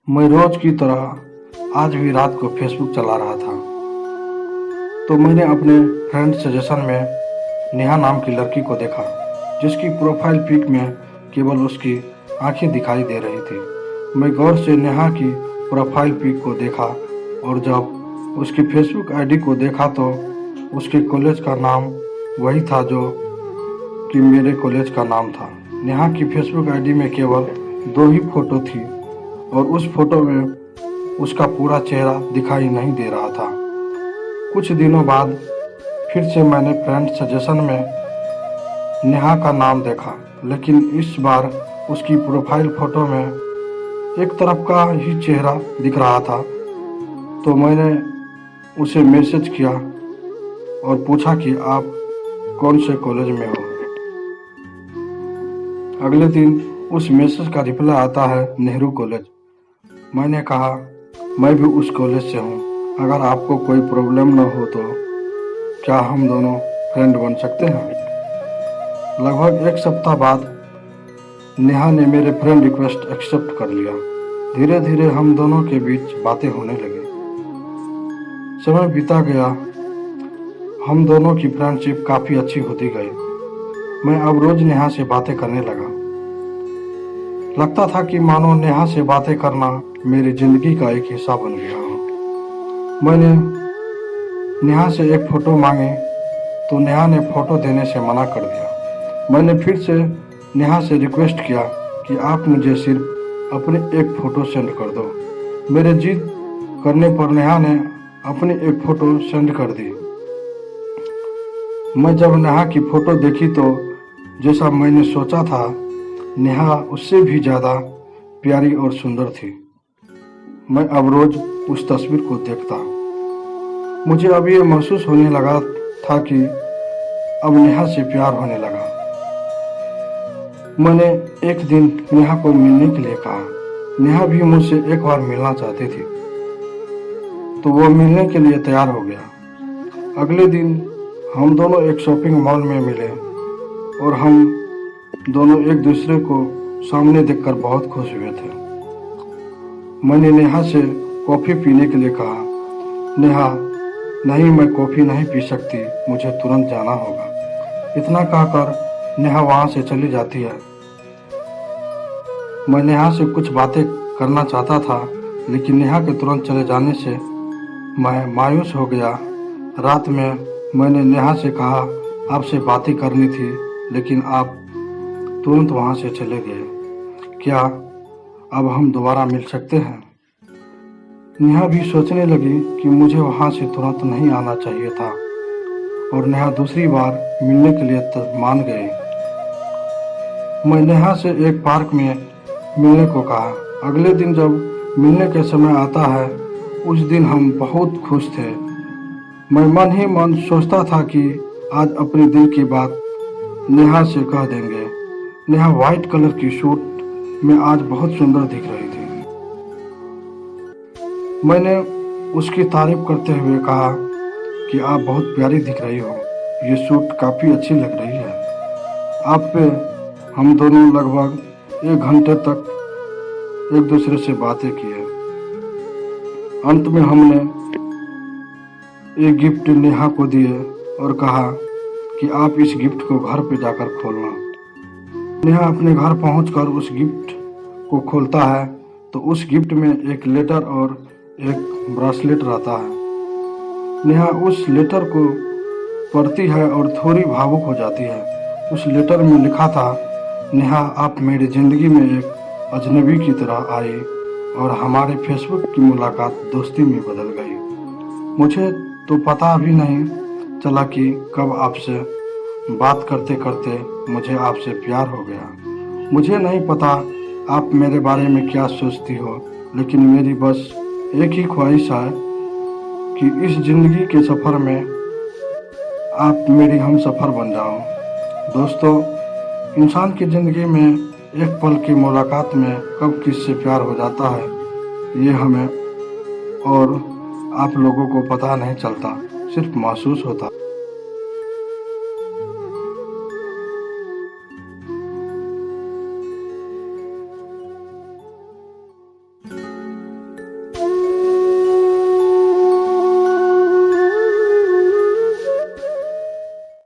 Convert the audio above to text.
मैं रोज की तरह आज भी रात को फेसबुक चला रहा था, तो मैंने अपने फ्रेंड सजेशन में नेहा नाम की लड़की को देखा, जिसकी प्रोफाइल पिक में केवल उसकी आंखें दिखाई दे रही थी। मैं गौर से नेहा की प्रोफाइल पिक को देखा और जब उसकी फेसबुक आईडी को देखा तो उसके कॉलेज का नाम वही था जो कि मेरे कॉलेज का नाम था। नेहा की फेसबुक आईडी में केवल 2 ही फोटो थी और उस फोटो में उसका पूरा चेहरा दिखाई नहीं दे रहा था। कुछ दिनों बाद फिर से मैंने फ्रेंड सजेशन में नेहा का नाम देखा, लेकिन इस बार उसकी प्रोफाइल फोटो में एक तरफ का ही चेहरा दिख रहा था। तो मैंने उसे मैसेज किया और पूछा कि आप कौन से कॉलेज में हो। अगले दिन उस मैसेज का रिप्लाई आता है, नेहरू कॉलेज। मैंने कहा, मैं भी उस कॉलेज से हूँ। अगर आपको कोई प्रॉब्लम न हो तो क्या हम दोनों फ्रेंड बन सकते हैं? लगभग 1 सप्ताह बाद नेहा ने मेरे फ्रेंड रिक्वेस्ट एक्सेप्ट कर लिया। धीरे धीरे हम दोनों के बीच बातें होने लगी। समय बीता गया, हम दोनों की फ्रेंडशिप काफ़ी अच्छी होती गई। मैं अब रोज नेहा से बातें करने लगा। लगता था कि मानो नेहा से बातें करना मेरी जिंदगी का एक हिस्सा बन गया हो। मैंने नेहा से एक फ़ोटो मांगी तो नेहा ने फ़ोटो देने से मना कर दिया। मैंने फिर से नेहा से रिक्वेस्ट किया कि आप मुझे सिर्फ अपनी एक फ़ोटो सेंड कर दो। मेरे जिद करने पर नेहा ने अपनी एक फ़ोटो सेंड कर दी। मैं जब नेहा की फ़ोटो देखी तो जैसा मैंने सोचा था, नेहा उससे भी ज़्यादा प्यारी और सुंदर थी। मैं अब रोज उस तस्वीर को देखता। मुझे अब ये महसूस होने लगा था कि अब नेहा से प्यार होने लगा। मैंने एक दिन नेहा को मिलने के लिए कहा। नेहा भी मुझसे एक बार मिलना चाहती थी, तो वो मिलने के लिए तैयार हो गया। अगले दिन हम दोनों एक शॉपिंग मॉल में मिले और हम दोनों एक दूसरे को सामने देखकर बहुत खुश हुए थे। मैंने नेहा से कॉफ़ी पीने के लिए कहा। नेहा, नहीं, मैं कॉफ़ी नहीं पी सकती, मुझे तुरंत जाना होगा। इतना कहकर नेहा वहाँ से चली जाती है। मैं नेहा से कुछ बातें करना चाहता था, लेकिन नेहा के तुरंत चले जाने से मैं मायूस हो गया। रात में मैंने नेहा से कहा, आपसे बातें करनी थी, लेकिन आप तुरंत वहाँ से चले गए। क्या अब हम दोबारा मिल सकते हैं? नेहा भी सोचने लगी कि मुझे वहाँ से तुरंत नहीं आना चाहिए था और नेहा दूसरी बार मिलने के लिए मान गए। मैं नेहा से एक पार्क में मिलने को कहा। अगले दिन जब मिलने का समय आता है, उस दिन हम बहुत खुश थे। मैं मन ही मन सोचता था कि आज अपने दिल की बात नेहा से कह देंगे। नेहा व्हाइट कलर की सूट में आज बहुत सुंदर दिख रही थी। मैंने उसकी तारीफ करते हुए कहा कि आप बहुत प्यारी दिख रही हो, ये सूट काफ़ी अच्छी लग रही है आप पे। हम दोनों लगभग 1 घंटे तक एक दूसरे से बातें किए। अंत में हमने एक गिफ्ट नेहा को दिए और कहा कि आप इस गिफ्ट को घर पे जाकर खोलना। नेहा अपने घर पहुंचकर उस गिफ्ट को खोलता है तो उस गिफ्ट में एक लेटर और एक ब्रेसलेट रहता है। नेहा उस लेटर को पढ़ती है और थोड़ी भावुक हो जाती है। उस लेटर में लिखा था, नेहा, आप मेरी ज़िंदगी में एक अजनबी की तरह आई और हमारे फेसबुक की मुलाकात दोस्ती में बदल गई। मुझे तो पता भी नहीं चला कि कब आपसे बात करते करते मुझे आपसे प्यार हो गया। मुझे नहीं पता आप मेरे बारे में क्या सोचती हो, लेकिन मेरी बस एक ही ख्वाहिश है कि इस ज़िंदगी के सफ़र में आप मेरी हम सफ़र बन जाओ। दोस्तों, इंसान की ज़िंदगी में एक पल की मुलाकात में कब किससे प्यार हो जाता है, ये हमें और आप लोगों को पता नहीं चलता, सिर्फ महसूस होता।